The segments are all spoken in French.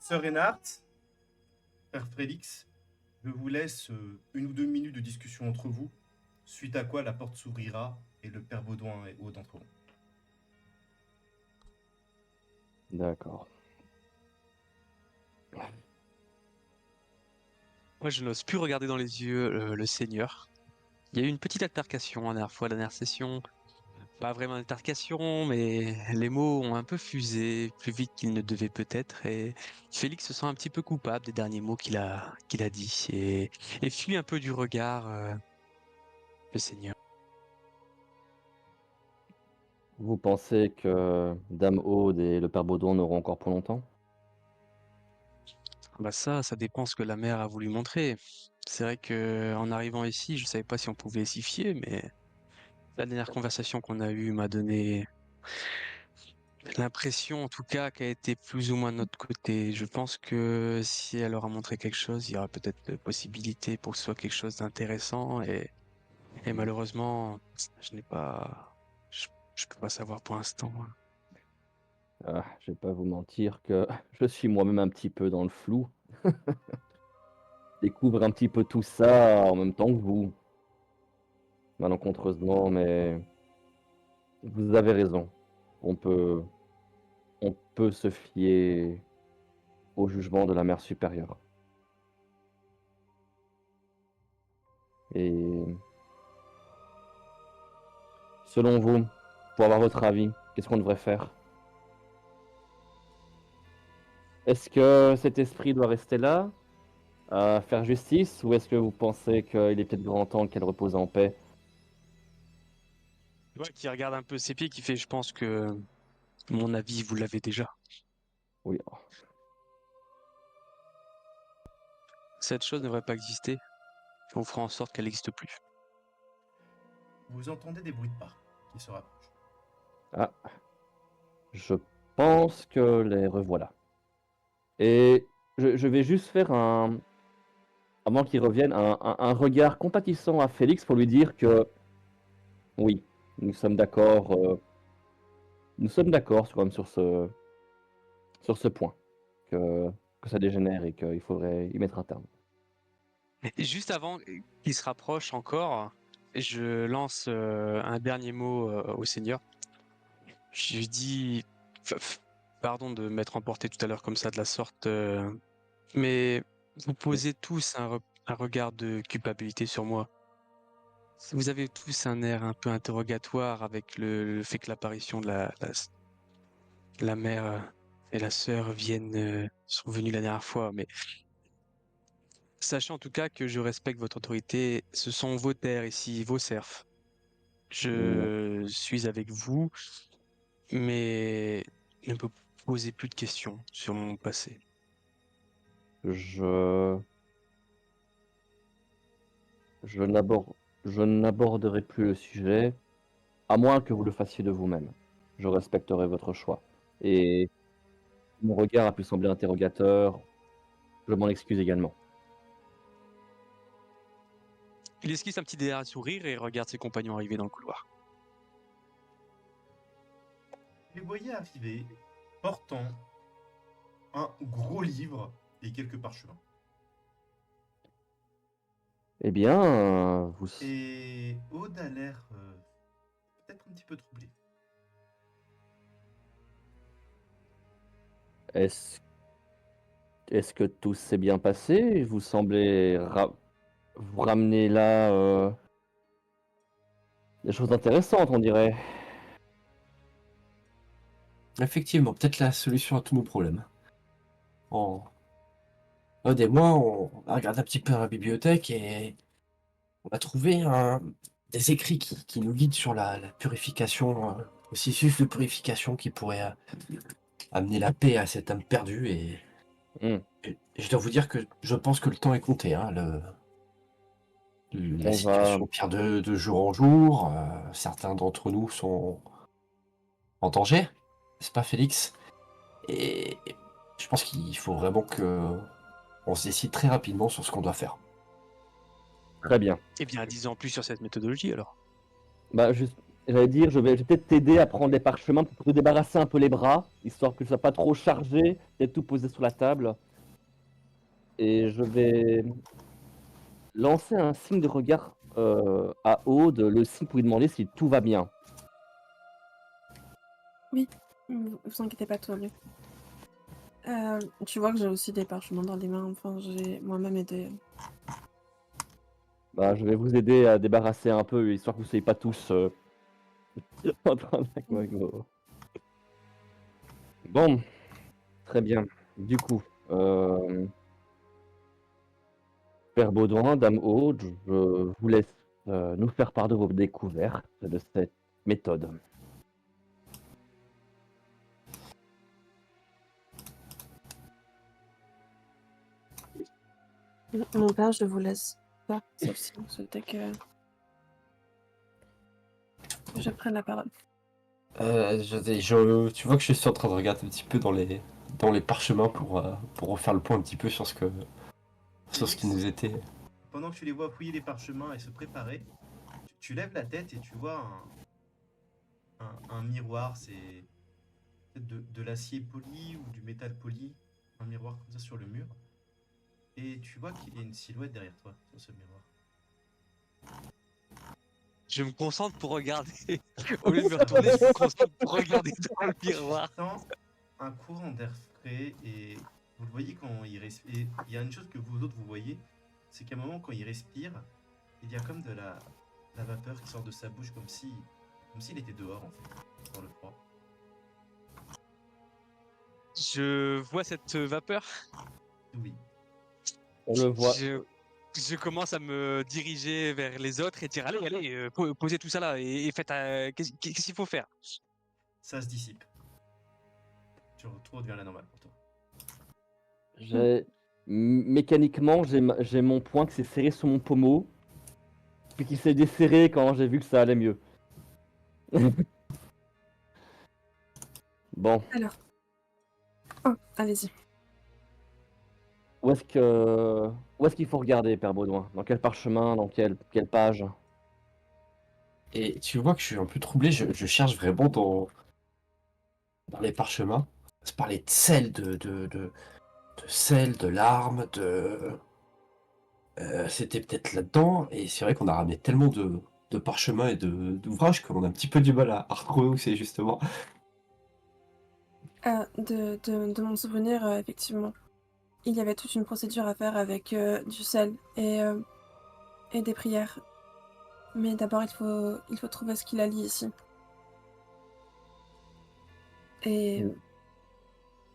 Sœur Reinhardt, frère Félix, je vous laisse 1 ou 2 minutes de discussion entre vous, suite à quoi la porte s'ouvrira et le père Baudouin et autres entreront. D'accord. Moi, je n'ose plus regarder dans les yeux le Seigneur. Il y a eu une petite altercation la dernière fois, la dernière session. Pas vraiment une altercation, mais les mots ont un peu fusé plus vite qu'ils ne devaient peut-être. Et Félix se sent un petit peu coupable des derniers mots qu'il a dit et fuit un peu du regard le Seigneur. Vous pensez que Dame Aude et le père Baudouin n'auront encore pour longtemps? Bah ça dépend ce que la mère a voulu montrer. C'est vrai que en arrivant ici, je savais pas si on pouvait s'y fier, mais la dernière conversation qu'on a eue m'a donné l'impression, en tout cas, qu'elle était plus ou moins de notre côté. Je pense que si elle leur a montré quelque chose, il y aura peut-être de possibilités pour que ce soit quelque chose d'intéressant. Et malheureusement, je n'ai pas, je, je peux pas savoir pour l'instant. Je vais pas vous mentir que je suis moi-même un petit peu dans le flou. Je découvre un petit peu tout ça en même temps que vous, malencontreusement, mais vous avez raison. On peut, on peut se fier au jugement de la mère supérieure. Et selon vous, pour avoir votre avis, qu'est-ce qu'on devrait faire? Est-ce que cet esprit doit rester là, à faire justice, ou est-ce que vous pensez qu'il est peut-être grand temps qu'elle repose en paix? Tu vois, qui regarde un peu ses pieds, qui fait, je pense que mon avis, vous l'avez déjà. Oui. Cette chose ne devrait pas exister. On fera en sorte qu'elle n'existe plus. Vous entendez des bruits de pas qui se rapprochent. Ah, je pense que les revoilà. Et je vais juste faire avant qu'il revienne, un regard compatissant à Félix pour lui dire que oui, nous sommes d'accord, quand même sur ce point, que ça dégénère et qu'il faudrait y mettre un terme. Et juste avant qu'il se rapproche encore, je lance un dernier mot au Seigneur. Je lui dis, pardon de m'être emporté tout à l'heure comme ça de la sorte, mais vous posez tous un regard de culpabilité sur moi. Vous avez tous un air un peu interrogatoire avec le fait que l'apparition de la mère et la sœur sont venues la dernière fois, mais sachez en tout cas que je respecte votre autorité. Ce sont vos terres ici, vos serfs. Mm, Je suis avec vous, mais ne me posez plus de questions sur mon passé. Je, je n'aborde, je n'aborderai plus le sujet, à moins que vous le fassiez de vous-même. Je respecterai votre choix. Et mon regard a pu sembler interrogateur, je m'en excuse également. Il esquisse un petit derrière sourire et regarde ses compagnons arriver dans le couloir. Les voyez arriver, portant un gros livre et quelques parchemins. Eh bien, vous... Et Aude a l'air peut-être un petit peu troublée. Est-ce est-ce que tout s'est bien passé? Vous semblez vous ramener là des choses intéressantes, on dirait. Effectivement, peut-être la solution à tous nos problèmes. Aude et moi, on a regardé un petit peu dans la bibliothèque et on a trouvé des écrits qui nous guident sur la purification, le processus de purification qui pourrait amener la paix à cette âme perdue. Hmm. Et je dois vous dire que je pense que le temps est compté. Hein, la On va... situation pire de jour en jour. Certains d'entre nous sont en danger, n'est-ce pas, Félix? Et je pense qu'il faut vraiment que on se décide très rapidement sur ce qu'on doit faire. Très bien. Eh bien, disons plus sur cette méthodologie alors. Bah, juste... J'allais dire, je vais peut-être t'aider à prendre les parchemins pour te débarrasser un peu les bras, histoire que ce soit pas trop chargé, peut-être tout posé sur la table. Et je vais lancer un signe de regard à Aude, le signe pour lui demander si tout va bien. Vous inquiétez pas, tout va bien. Tu vois que j'ai aussi des parchemins dans les mains. Enfin, j'ai moi-même aidé. Bah, je vais vous aider à débarrasser un peu, histoire que vous soyez pas tous en train de... Bon, très bien. Du coup, Père Baudouin, Dame Aude, je vous laisse nous faire part de vos découvertes de cette méthode. Mon père, je vous laisse pas, sauf si vous souhaitez que je prenne la parole. Tu vois que je suis en train de regarder un petit peu dans les parchemins pour refaire le point un petit peu sur ce qui nous était. Pendant que tu les vois fouiller les parchemins et se préparer, tu lèves la tête et tu vois un miroir. C'est peut-être de l'acier poli ou du métal poli. Un miroir comme ça sur le mur. Et tu vois qu'il y a une silhouette derrière toi, sur ce miroir. Je me concentre pour regarder. Au lieu de me retourner, je me concentre pour regarder dans le miroir. Sens un courant d'air frais et vous le voyez quand il respire. Et il y a une chose que vous autres vous voyez, c'est qu'à un moment quand il respire, il y a comme de la vapeur qui sort de sa bouche comme s'il était dehors en fait, dans le froid. Je vois cette vapeur. Oui. On le voit. Je commence à me diriger vers les autres et dire allez, posez tout ça là et faites. Qu'est-ce qu'il faut faire? Ça se dissipe. Tout redevient à la normale pour toi. Mécaniquement, j'ai mon poing qui s'est serré sur mon pommeau, puis qui s'est desserré quand j'ai vu que ça allait mieux. Bon, Alors. Oh, allez-y. où est-ce qu'il faut regarder, Père Baudouin? Dans quel parchemin? Dans quelle page? Et tu vois que je suis un peu troublé, je cherche vraiment dans les parchemins. Ça parlait de sel, de sel, de larmes, c'était peut-être là-dedans, et c'est vrai qu'on a ramené tellement de parchemins et d'ouvrages qu'on a un petit peu du mal à retrouver où c'est justement. De mon souvenir, effectivement, il y avait toute une procédure à faire avec du sel et des prières. Mais d'abord, il faut trouver ce qu'il a lié ici. Et, Mm.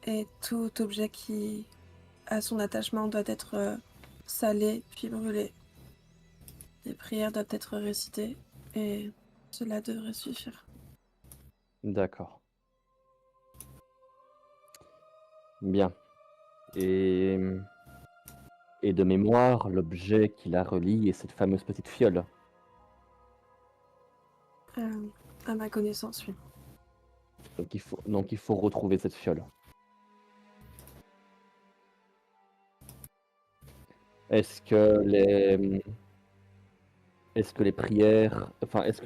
et tout objet qui a son attachement doit être salé puis brûlé. Les prières doivent être récitées et cela devrait suffire. D'accord. Bien. Et, et de mémoire, l'objet qui la relie est cette fameuse petite fiole. À ma connaissance, oui. Donc il faut retrouver cette fiole. Est-ce que les prières, enfin, est-ce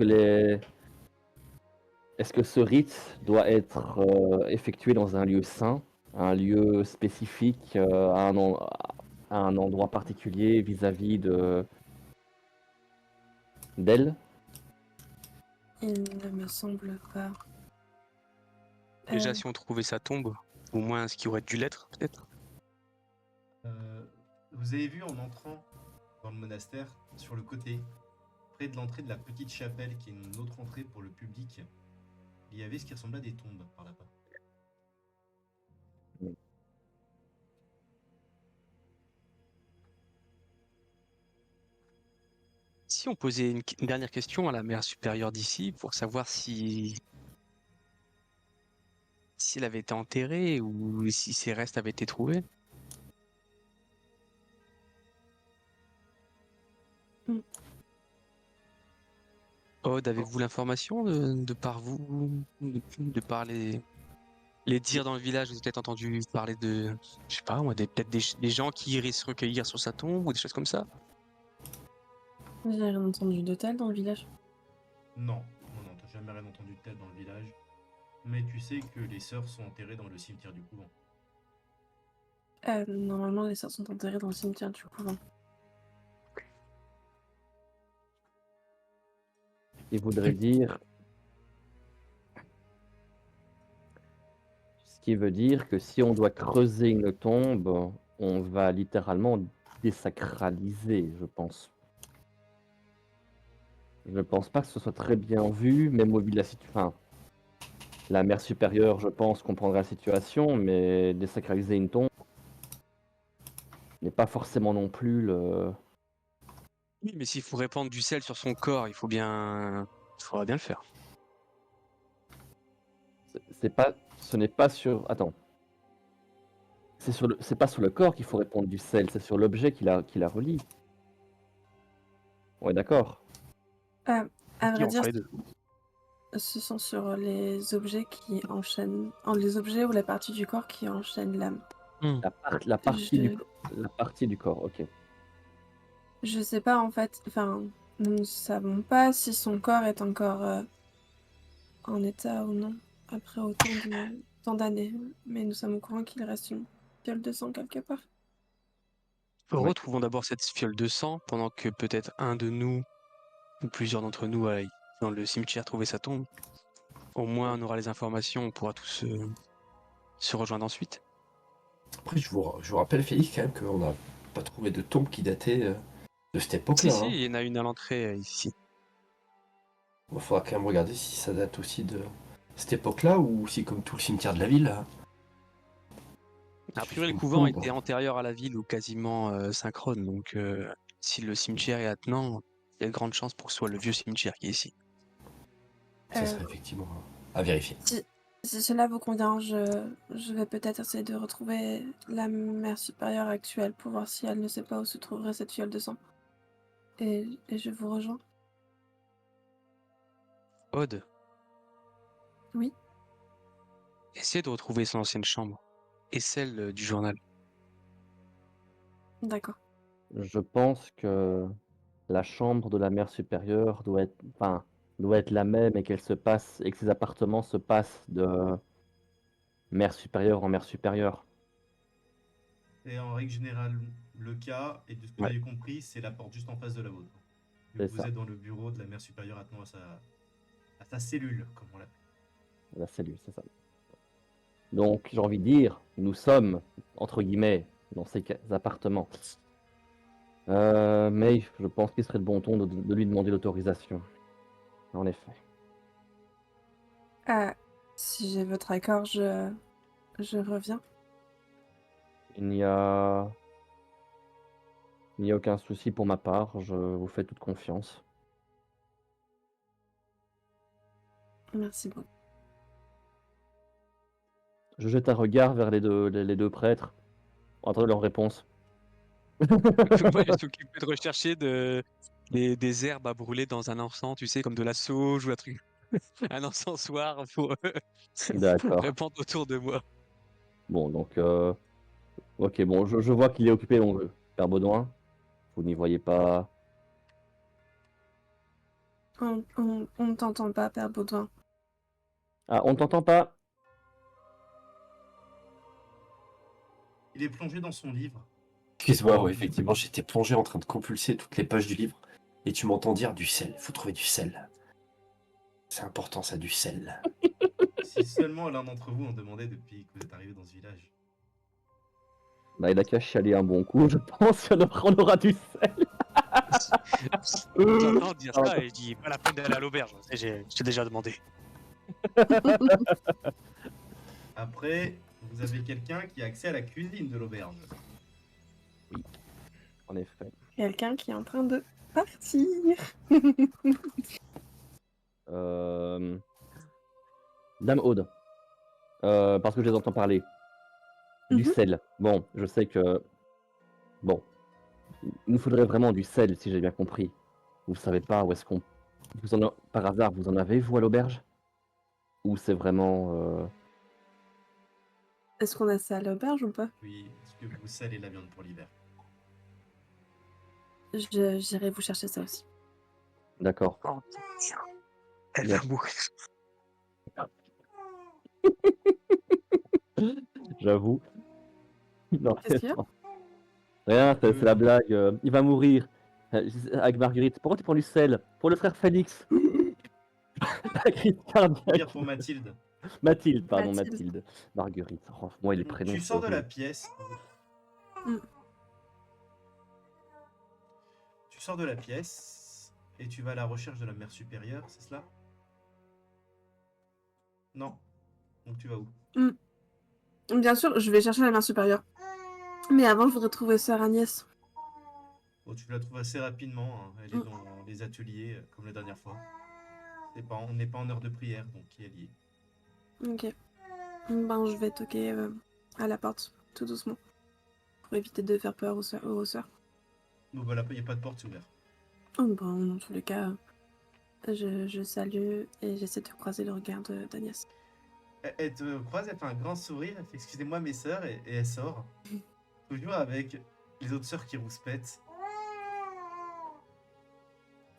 que ce rite doit être effectué dans un lieu saint, un lieu spécifique, à un endroit particulier vis-à-vis d'elle? Il ne me semble pas. Déjà, Euh, si on trouvait sa tombe, au moins ce qui aurait dû l'être, peut-être. Vous avez vu en entrant dans le monastère, sur le côté, près de l'entrée de la petite chapelle qui est une autre entrée pour le public, il y avait ce qui ressemblait à des tombes par là-bas. Si on posait une dernière question à la mère supérieure d'ici pour savoir si elle avait été enterrée ou si ses restes avaient été trouvés. Mm. Aude, avez-vous l'information de par vous, de par les dires dans le village? Vous avez peut-être entendu parler de, je sais pas moi, peut-être des gens qui iraient se recueillir sur sa tombe ou des choses comme ça? J'ai rien entendu de tel dans le village. Non, t'as jamais rien entendu de tel dans le village. Mais tu sais que les sœurs sont enterrées dans le cimetière du couvent. Normalement, les sœurs sont enterrées dans le cimetière du couvent. Il voudrait dire. Ce qui veut dire que si on doit creuser une tombe, on va littéralement désacraliser, je pense. Je ne pense pas que ce soit très bien vu, même au vu de la situation. Enfin, la mère supérieure, je pense, comprendra la situation, mais désacraliser une tombe n'est pas forcément non plus le. Oui, mais s'il faut répandre du sel sur son corps, il faudra bien le faire. C'est pas. Ce n'est pas sur. Attends. C'est pas sur le corps qu'il faut répandre du sel, c'est sur l'objet qui la relie. Ouais, d'accord. À Ok, vrai on dire, fera les deux. ce sont sur les objets qui enchaînent, les objets ou la partie du corps qui enchaîne l'âme. La partie Je- la partie du corps, ok. Je sais pas en fait, enfin, nous ne savons pas si son corps est encore en état ou non après tant d'années, mais nous sommes au courant qu'il reste une fiole de sang quelque part. Ouais. Retrouvons d'abord cette fiole de sang pendant que peut-être un de nous ou plusieurs d'entre nous aillent dans le cimetière trouver sa tombe. Au moins, on aura les informations, on pourra tous se rejoindre ensuite. Après, je vous rappelle, Félix, quand même, qu'on n'a pas trouvé de tombe qui datait de cette Si, époque-là. si, Hein. il y en a une à l'entrée ici. Il faudra quand même regarder si ça date aussi de cette époque-là ou si, comme tout le cimetière de la ville, A c'est juste priori, le une couvent tombe. était antérieur à la ville ou quasiment synchrone, donc si le cimetière est attenant, il y a de grandes chances pour que ce soit le vieux cimetière qui est ici. Ça Euh, serait effectivement à vérifier. si cela vous convient, je vais peut-être essayer de retrouver la mère supérieure actuelle pour voir si elle ne sait pas où se trouverait cette fiole de sang. Et je vous rejoins. Aude, Oui, essaie de retrouver son ancienne chambre et celle du journal. d'accord. Je pense que la chambre de la mère supérieure doit être la même et et que ses appartements se passent de mère supérieure en mère supérieure. Et en règle générale, le cas, et de ce que Ouais. j'avais compris, c'est la porte juste en face de la vôtre. Vu C'est que vous ça, êtes dans le bureau de la mère supérieure attenant à sa cellule, comme on l'appelle. la cellule, c'est ça. Donc, j'ai envie de dire, nous sommes, entre guillemets, dans ces appartements. Mais je pense qu'il serait de bon ton de lui demander l'autorisation. En effet. Ah, si j'ai votre accord, je reviens. Il n'y a... Il n'y a aucun souci pour ma part, je vous fais toute confiance. Merci beaucoup. Je jette un regard vers les deux prêtres, en attendant leur réponse. Moi, je suis occupé de rechercher des herbes à brûler dans un encens, tu sais, comme de la sauge ou un truc. Un encensoir pour D'accord. répandre autour de moi. Bon, donc, ok, bon, je vois qu'il est occupé, donc, Père Baudouin. Vous n'y voyez pas... On ne t'entend pas, Père Baudouin. Ah, on ne t'entend pas? Il est plongé dans son livre. Excuse-moi, ouais, effectivement, j'étais plongé en train de compulser toutes les pages du livre et tu m'entends dire du sel. Faut trouver du sel. C'est important, ça, du sel. Si seulement l'un d'entre vous en demandait depuis que vous êtes arrivé dans ce village. Bah, il a qu'à chialer un bon coup, je pense on aura du sel. J'entends dire Pardon. ça et je dis pas la peine d'aller à l'auberge. J'ai déjà demandé. Après, vous avez quelqu'un qui a accès à la cuisine de l'auberge. En effet. Quelqu'un qui est en train de partir. Euh, Dame Aude, parce que je les entends parler. Du Mhm. sel. Bon, je sais que... Bon, il nous faudrait vraiment du sel, si j'ai bien compris. Vous savez pas où est-ce qu'on... Par hasard, vous en avez, vous, à l'auberge? Ou c'est vraiment... Est-ce qu'on a ça à l'auberge ou pas? Oui, est-ce que vous salez la viande pour l'hiver? J'irai vous chercher ça aussi. D'accord. Elle Bien. va mourir. J'avoue. Non, Qu'est-ce qu'il y a? non. Rien, c'est la blague. Il va mourir. Avec Marguerite. Pourquoi tu prends du sel? Pour le frère Félix. La crise Dire cardiaque. pour Mathilde. Mathilde, pardon, Mathilde. Mathilde. Marguerite. Oh, moi, les prénoms, Tu c'est sors de la horrible. pièce. Mm. Tu sors de la pièce et tu vas à la recherche de la mère supérieure, c'est cela? Non. Donc tu vas où? Bien sûr, je vais chercher la mère supérieure. Mais avant, je voudrais trouver sœur Agnès. Bon, tu la trouves assez rapidement, hein. Elle est dans les ateliers, comme la dernière fois. On n'est pas en heure de prière, donc elle y est. Ok. Ben, je vais toquer à la porte, tout doucement. Pour éviter de faire peur aux sœurs. Bon, bah là, il n'y a pas de porte, c'est ouvert. Oh, ben, dans tous les cas, je salue et j'essaie de croiser le regard d'Agnès. Elle te croise, elle fait un grand sourire, elle fait excusez-moi mes sœurs, et elle sort. Toujours avec les autres sœurs qui rouspètent.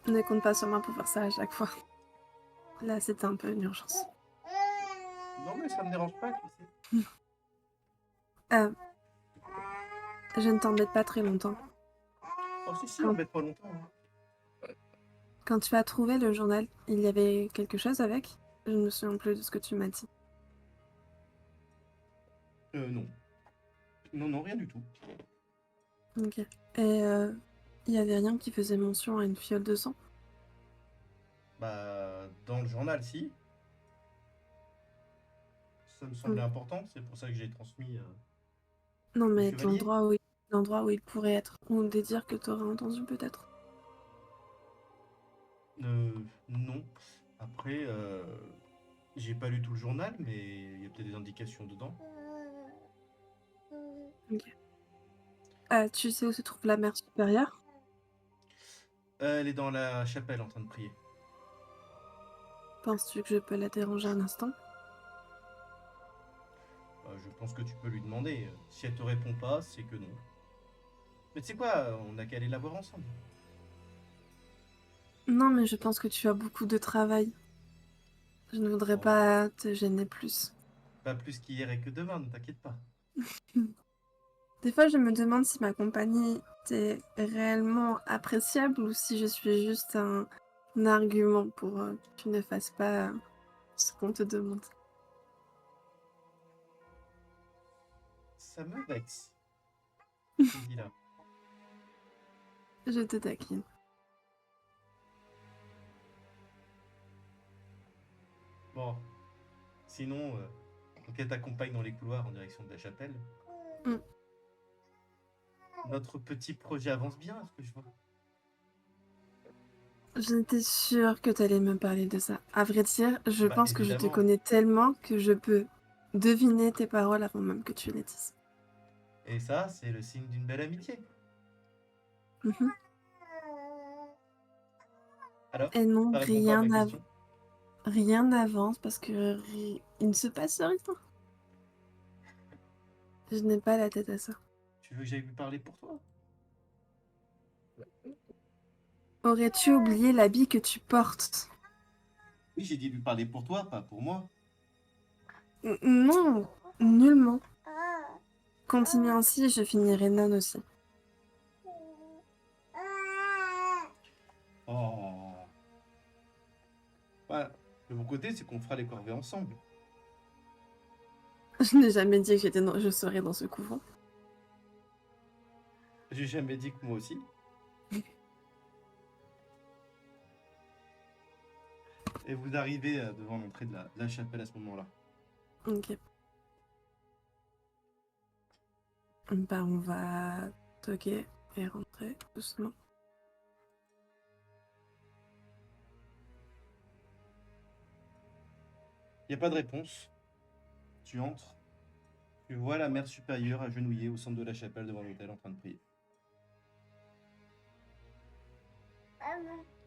Ne compte pas sur moi pour faire ça à chaque fois. Là, c'était un peu une urgence. Non, mais ça me dérange pas, tu sais. Je ne t'embête pas très longtemps. Oh, si, on met pas longtemps. Hein. Quand tu as trouvé le journal, il y avait quelque chose avec? Je ne me souviens plus de ce que tu m'as dit. Non. Non, rien du tout. Ok. Et il y avait rien qui faisait mention à une fiole de sang? Bah, dans le journal, si. Ça me semblait important, c'est pour ça que j'ai transmis. Non, mais chevalier l'endroit où il pourrait être. Ou des dires que tu aurais entendu peut-être. Non. Après, j'ai pas lu tout le journal, mais il y a peut-être des indications dedans. Ok. Tu sais où se trouve la mère supérieure? Elle est dans la chapelle en train de prier. Penses-tu que je peux la déranger un instant? Je pense que tu peux lui demander. Si elle te répond pas, c'est que non. Mais tu sais quoi, on a qu'à aller la voir ensemble. Non, mais je pense que tu as beaucoup de travail. Je ne voudrais Oh. pas te gêner plus. Pas plus qu'hier et que demain, ne t'inquiète pas. Des fois, je me demande si ma compagnie est réellement appréciable ou si je suis juste un argument pour que tu ne fasses pas ce qu'on te demande. Ça me vexe. Tu me dis là. Je te taquine. Bon. Sinon, donc elle t'accompagne dans les couloirs en direction de la chapelle. Mm. Notre petit projet avance bien, est-ce que je vois? J'étais sûre que tu allais me parler de ça. À vrai dire, je Bah, pense que je te évidemment. connais tellement que je peux deviner tes paroles avant même que tu les dises. Et ça, c'est le signe d'une belle amitié. Mhm. Alors, Et non, ça répond pas à ma question. rien n'avance parce que il ne se passe rien. Je n'ai pas la tête à ça. Tu veux que j'aille lui parler pour toi? Aurais-tu oublié l'habit que tu portes? Oui, j'ai dit lui parler pour toi, pas pour moi. Non, nullement. Continue ainsi et je finirai non aussi. Oh. Bah, de mon côté, c'est qu'on fera les corvées ensemble. Je n'ai jamais dit que je serais dans ce couvent. J'ai jamais dit que moi aussi. Et vous arrivez devant l'entrée de la chapelle à ce moment-là. Ok. Bah, on va toquer et rentrer doucement. Il n'y a pas de réponse. Tu entres. Tu vois la mère supérieure agenouillée au centre de la chapelle devant l'autel en train de prier.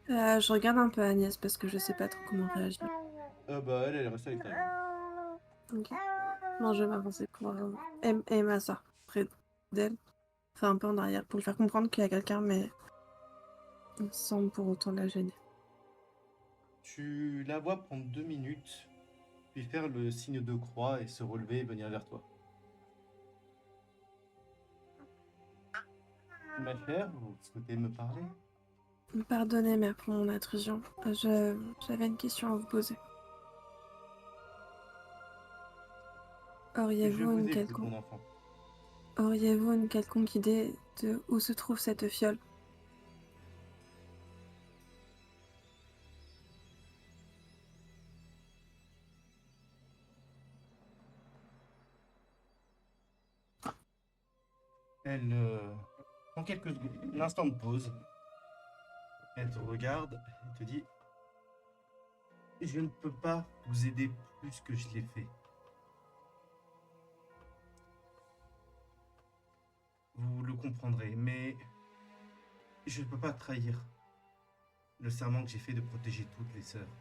Je regarde un peu Agnès parce que je sais pas trop comment réagir. Bah elle est restée avec ta Ok. Non, je vais m'avancer pour et ma soeur près d'elle. Enfin, un peu en arrière pour lui faire comprendre qu'il y a quelqu'un, mais sans pour autant la gêner. Tu la vois prendre 2 minutes, puis faire le signe de croix et se relever et venir vers toi. Ma chère, vous souhaitez me parler? Pardonnez, mère, pour mon intrusion. J'avais une question à vous poser. Je Auriez-vous vous une écoute, quelconque... mon enfant. Auriez-vous une quelconque idée de où se trouve cette fiole? Elle prend un instant de pause. Elle te regarde et te dit: je ne peux pas vous aider plus que je l'ai fait. Vous le comprendrez, mais je ne peux pas trahir le serment que j'ai fait de protéger toutes les sœurs.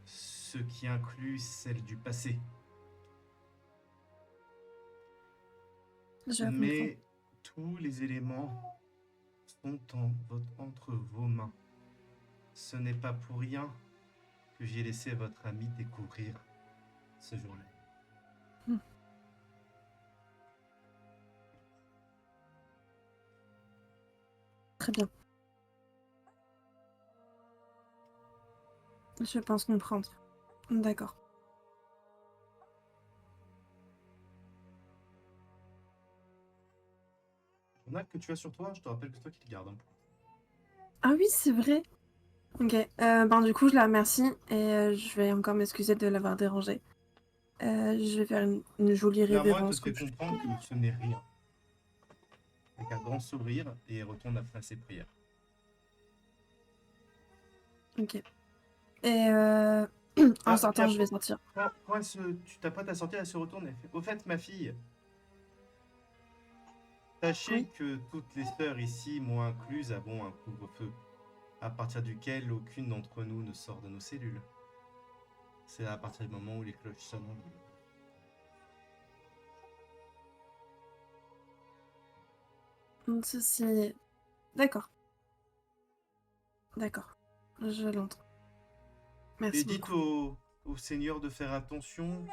Ce qui inclut celle du passé. Je comprends. Mais tous les éléments sont entre vos mains. Ce n'est pas pour rien que j'ai laissé votre ami découvrir ce jour-là. Très bien. Je pense comprendre. D'accord. On a que tu as sur toi, je te rappelle que c'est toi qui le gardes. Ah oui, c'est vrai. Ok. Ben du coup, je la remercie et je vais encore m'excuser de l'avoir dérangée. Je vais faire une jolie Clairement, elle te révérence. fait Comme je... comprendre que ce n'est rien. Avec un grand sourire et elle retourne après ses prières. Ok. Et en sortant, Tiens, je vais sortir. quand tu t'apprêtes à sortir, elle se retourne et fait: au fait, ma fille, sachez Oui. que toutes les sœurs ici, moi incluse, avons un couvre-feu, à partir duquel aucune d'entre nous ne sort de nos cellules. C'est à partir du moment où les cloches sonnent en ville. Donc ceci... D'accord. D'accord. Je l'entends. Et Merci dites beaucoup. au Seigneur de faire attention.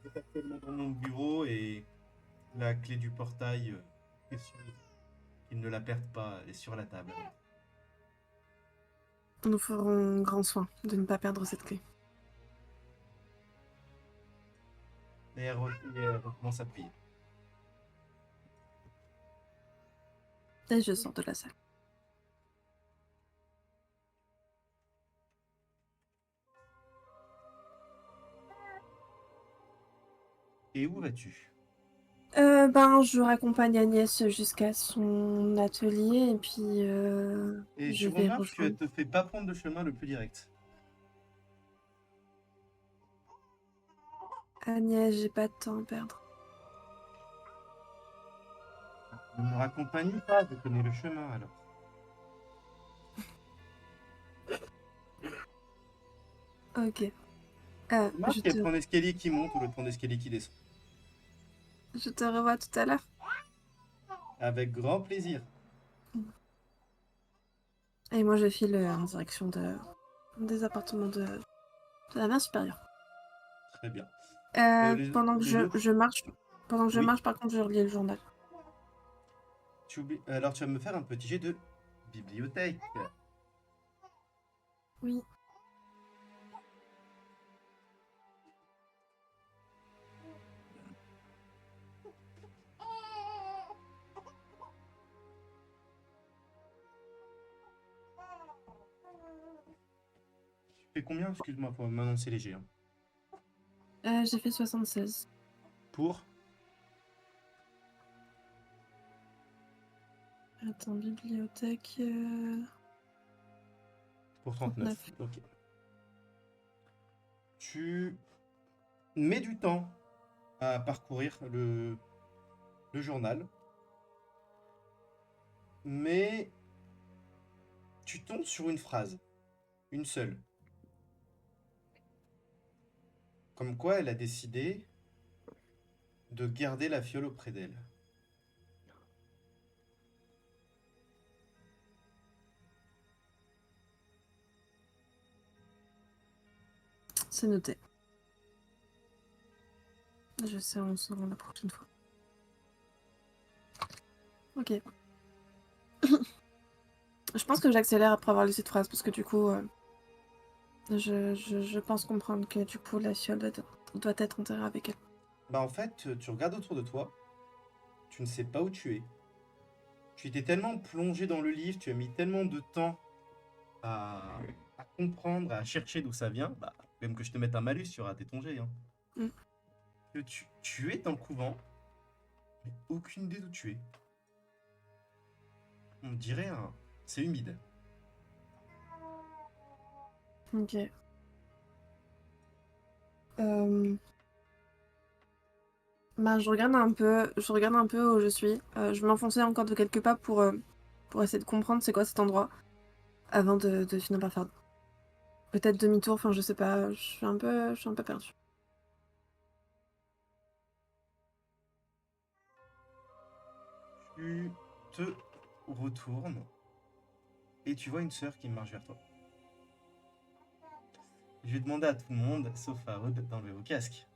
C'est actuellement dans mon bureau et la clé du portail précieuse, qu'il ne la perde pas, elle est sur la table. Nous ferons grand soin de ne pas perdre cette clé. Et elle recommence à prier. Et je sors de la salle. Et où vas-tu? Ben, je raccompagne Agnès jusqu'à son atelier et puis Et je tu vais remarques qu'elle rejoindre te fait pas prendre le chemin le plus direct. Agnès. J'ai pas de temps à perdre. Ne me raccompagne pas, je connais le chemin alors. Ok. Tu remarques Je qu'il y a te... ton escalier qui monte ou le ton escalier qui descend. je te revois tout à l'heure. Avec grand plaisir. Et moi, je file en direction des appartements de la mère supérieure. Très bien. Pendant que Les autres? je marche, Oui. par contre, je relis le journal. Alors tu vas me faire un petit jet de bibliothèque. Oui. Tu fais combien? Excuse-moi, faut m'annoncer léger. Hein. J'ai fait 76. Pour? Attends, bibliothèque... Pour 39. 39. Ok. Tu mets du temps à parcourir le journal, mais tu tombes sur une phrase, une seule. Comme quoi elle a décidé de garder la fiole auprès d'elle. C'est noté. Je sais, on se rend la prochaine fois. Ok. Je pense que j'accélère après avoir lu cette phrase parce que du coup, je pense comprendre que du coup la fiole doit être enterrée avec elle. Bah en fait, tu regardes autour de toi, tu ne sais pas où tu es. Tu étais tellement plongé dans le livre, tu as mis tellement de temps à, à comprendre, à chercher d'où ça vient, bah, même que je te mette un malus, tu auras raté ton jet. Hein. Mm. Que tu es dans le couvent, mais aucune idée d'où tu es. On dirait un... C'est humide. Ok. Euh, Bah, je regarde un peu où je suis. Je vais m'enfoncer encore de quelques pas pour essayer de comprendre c'est quoi cet endroit avant de finir par faire peut-être demi-tour. Enfin, je sais pas. Je suis un peu perdue. Tu te retournes et tu vois une sœur qui marche vers toi. Je vais demander à tout le monde, sauf à Aude, d'enlever vos casques.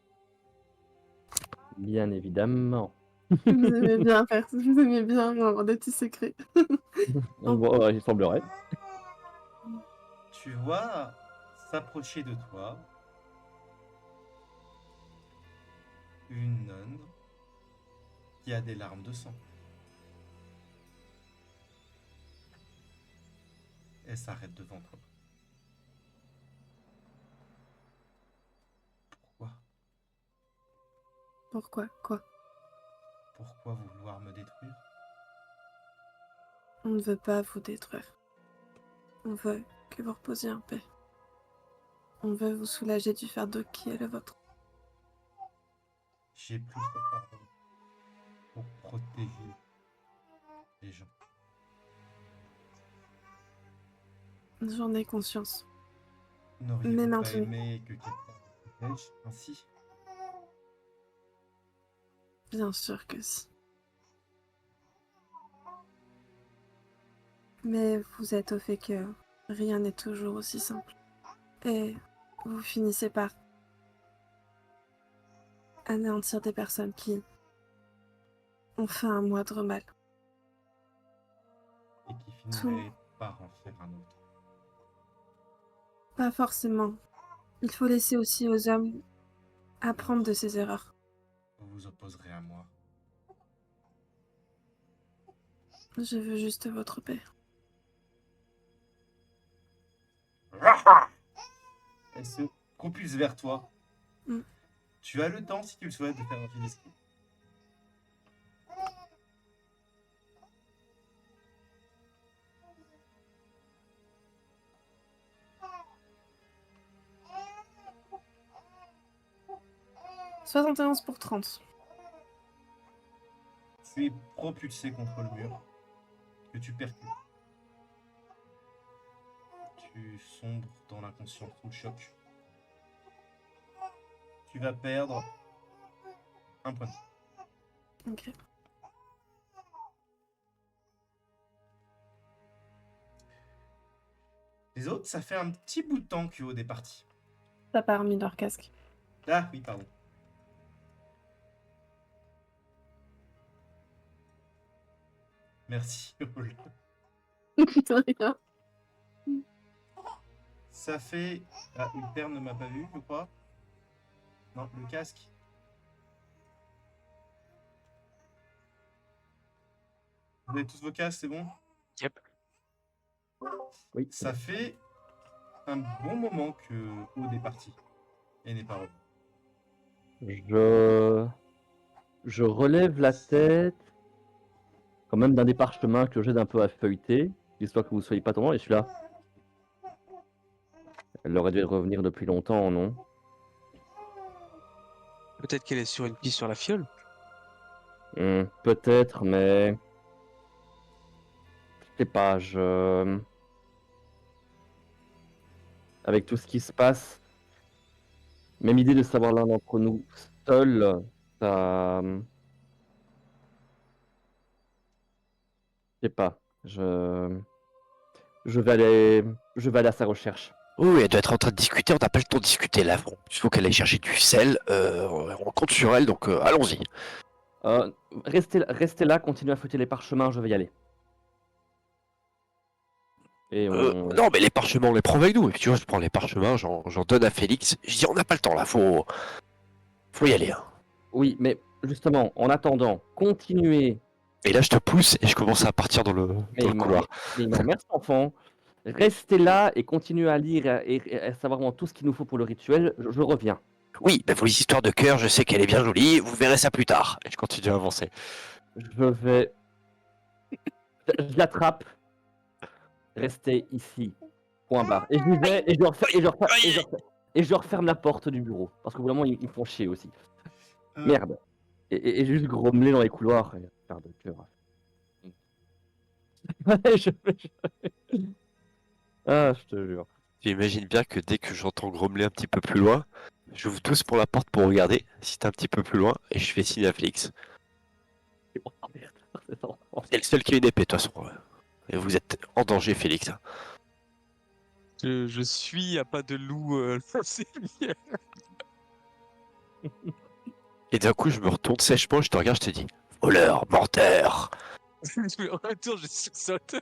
Bien évidemment. Vous aimez bien faire, vous aimez bien avoir des petits secrets. Bon, il semblerait. Tu vois s'approcher de toi une nonne qui a des larmes de sang. Elle s'arrête devant toi. Pourquoi? Pourquoi? Quoi? Pourquoi vouloir me détruire? On ne veut pas vous détruire. On veut que vous reposiez en paix. On veut vous soulager du fardeau qui est le vôtre. J'ai pris ce fardeau pour protéger les gens. J'en ai conscience. Mais N'auriez-vous pas maintenant, aimé que quelqu'un me protège ainsi? bien sûr que si. Mais vous êtes au fait que rien n'est toujours aussi simple. Et vous finissez par anéantir des personnes qui ont fait un moindre mal. Et qui Tout, finirait par en faire un autre. pas forcément. Il faut laisser aussi aux hommes apprendre de ses erreurs. Vous vous opposerez à moi. Je veux juste votre paix. Elle se propulse vers toi. Mm. Tu as le temps, si tu le souhaites, de faire un jet d'esquive. « 71 pour 30. Tu es propulsé contre le mur, que tu percutes. Tu sombres dans l'inconscient sous le choc. Tu vas perdre un point de vie. Ok. Les autres, ça fait un petit bout de temps que Aude est parti. T'as pas remis leur casque. Ah oui, pardon. Merci. Rien. Ça fait... Ah, Ulter ne m'a pas vu, je crois. Non, le casque. Vous avez tous vos casques, c'est bon? Yep. Oui. Ça fait un bon moment que Aude est parti et n'est pas revenu. Je relève la tête, quand même d'un des parchemins que j'aide un peu à feuilleter, histoire que vous ne soyez pas trop loin, et je suis là. Elle aurait dû revenir depuis longtemps, non? Peut-être qu'elle est sur une piste sur la fiole. Peut-être, mais... Je sais pas, avec tout ce qui se passe, même idée de savoir l'un d'entre nous seul, ça... Je sais pas, je vais aller à sa recherche. Oui, elle doit être en train de discuter, on n'a pas le temps de discuter là. Bon, il faut qu'elle aille chercher du sel, on compte sur elle, donc allons-y. Restez là, continuez à feuilleter les parchemins, je vais y aller. Et on... Non, mais les parchemins, on les prend avec nous. Et puis tu vois, je prends les parchemins, j'en donne à Félix. Je dis, on n'a pas le temps là, faut y aller. Hein. Oui, mais justement, en attendant, continuez. Et là, je te pousse et je commence à partir dans le couloir. Mais non, merci enfant. Restez là et continuez à lire et à savoir vraiment tout ce qu'il nous faut pour le rituel. Je reviens. Oui, bah, pour les histoires de cœur, je sais qu'elle est bien jolie, vous verrez ça plus tard. Et je continue à avancer. Je vais... Je l'attrape. Restez ici. Point barre. Et j'y vais et je referme la porte du bureau. Parce qu'au bout d'un moment, ils me font chier aussi. Euh, Merde. Et juste grommeler dans les couloirs. Faire de cœur. Ah, je te jure. J'imagine bien que dès que j'entends grommeler un petit peu plus loin, j'ouvre tous pour la porte pour regarder si t'es un petit peu plus loin et je fais signe à Félix. Oh, merde. C'est enfant. C'est le seul qui a une épée de toute façon. Et vous êtes en danger, Félix. Je suis à pas de loup. C'est bien. Et d'un coup, je me retourne sèchement, je te regarde, je te dis voleur, menteur. Je me retourne, je sursaute.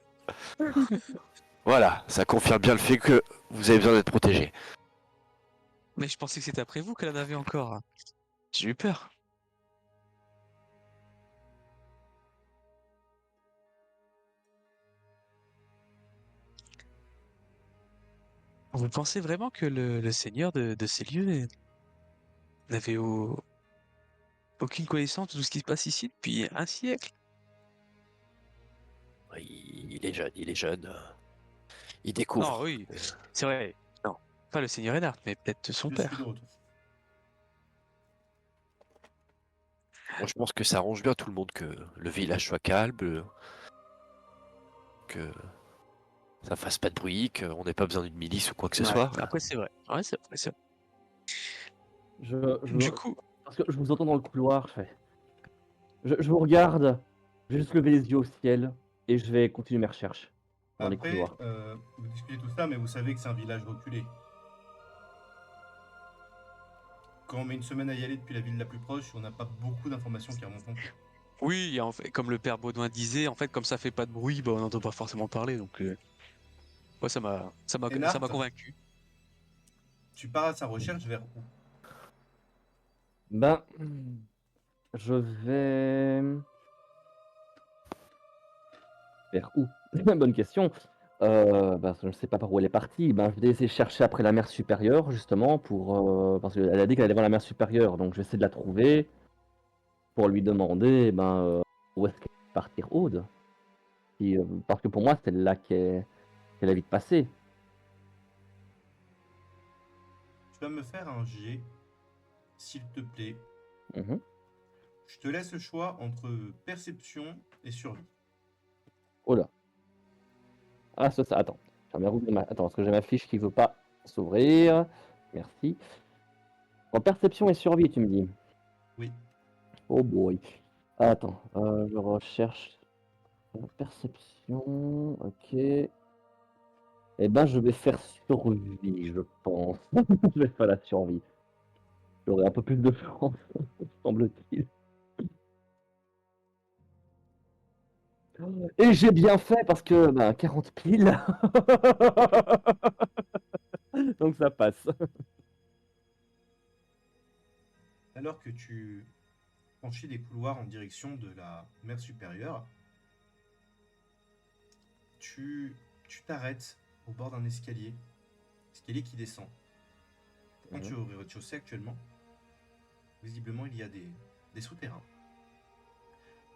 Voilà, ça confirme bien le fait que vous avez besoin d'être protégé. Mais je pensais que c'était après vous qu'elle en avait encore. J'ai eu peur. Vous pensez vraiment que le seigneur de ces lieux n'avait aucune connaissance de tout ce qui se passe ici depuis un siècle? Il est jeune, il est jeune. Il découvre. Non, oui, c'est vrai. Non, pas le seigneur Ennard, mais peut-être son je suis père. de retour. Moi, je pense que ça arrange bien tout le monde que le village soit calme, que ça fasse pas de bruit, qu'on n'ait pas besoin d'une milice ou quoi que ce Ouais, soit. après, c'est vrai. Ouais, c'est vrai, c'est vrai. Je... Du coup, Parce que je vous entends dans le couloir, je fais... Je vous regarde, je vais juste lever les yeux au ciel et je vais continuer mes recherches dans les Après, couloirs. vous discutez tout ça, mais vous savez que c'est un village reculé. Quand on met une semaine à y aller depuis la ville la plus proche, on n'a pas beaucoup d'informations qui remontent. oui, en fait, comme le père Baudouin disait, en fait, comme ça fait pas de bruit, bah, on n'entend pas forcément parler, donc ouais, ça m'a Ennard, convaincu. tu pars à sa recherche vers où? Ben, je vais... Vers où? Bonne question. Ben, je ne sais pas par où elle est partie. Ben, je vais essayer de chercher après la mer supérieure, justement, parce qu'elle a dit qu'elle allait voir la mer supérieure. Donc, je vais essayer de la trouver pour lui demander où est-ce qu'elle va partir, Aude. Parce que pour moi, c'est là qu'elle a vite passé. Tu vas me faire un jet, s'il te plaît. Mhm. Je te laisse le choix entre perception et survie. Oh là. Ah, ça, attends. Attends, parce que j'ai ma fiche qui veut pas s'ouvrir. Merci. En perception et survie, tu me dis. Oui. Oh boy. Attends, je recherche perception. Ok. Eh ben, je vais faire survie, je pense. Je vais faire la survie. J'aurai un peu plus de chance, semble-t-il. Et j'ai bien fait parce que 40 piles. Donc ça passe. Alors que tu franchis les couloirs en direction de la mer supérieure, tu t'arrêtes au bord d'un escalier qui descend. Quand tu es au rez-de-chaussée actuellement, visiblement il y a des souterrains.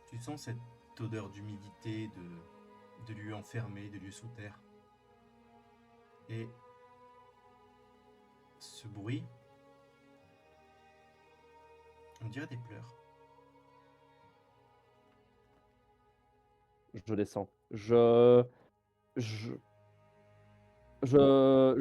Tu sens cette odeur d'humidité, de lieux enfermés, de lieux sous terre. Et ce bruit, on dirait des pleurs. Je descends. Je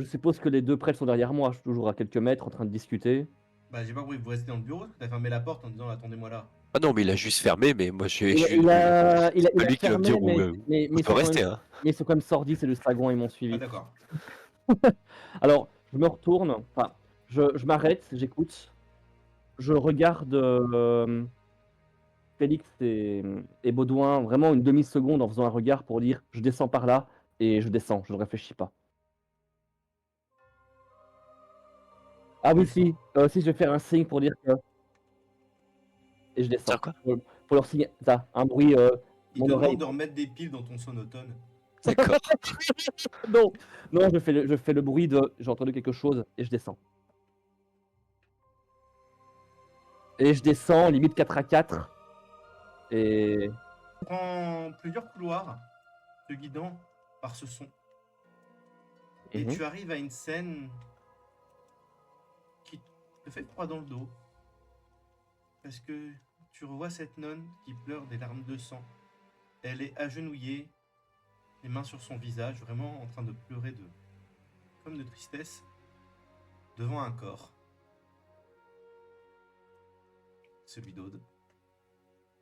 suppose que les deux prêtres sont derrière moi, je suis toujours à quelques mètres en train de discuter. Bah j'ai pas compris, vous restez dans le bureau, parce que t'as fermé la porte en disant attendez-moi là. Ah non, mais il a juste fermé, mais moi je suis. Il a pas lui qui va me fermé, dire où mais on ils peut sont quand rester. même, Hein. mais ils sont quand même sordis, c'est le dragon, ils m'ont Ah suivi. d'accord. Alors, je me retourne, enfin, je m'arrête, j'écoute, je regarde Félix et Baudouin vraiment une demi-seconde en faisant un regard pour dire je descends par là et je descends, je ne réfléchis pas. Ah oui, si, je vais faire un signe pour dire que. Et je descends. Dire quoi? Pour leur signer ça, un bruit, Il mon te oreille. demande de remettre des piles dans ton sonotone. D'accord. Non, non, je fais le bruit de j'ai entendu quelque chose et je descends. Et je descends limite 4 à 4. Et. Tu prends plusieurs couloirs, te guidant par ce son. Et Mhm. tu arrives à une scène qui te fait froid dans le dos. Parce que tu revois cette nonne qui pleure des larmes de sang. Elle est agenouillée, les mains sur son visage, vraiment en train de pleurer comme de tristesse, devant un corps. Celui d'Aude.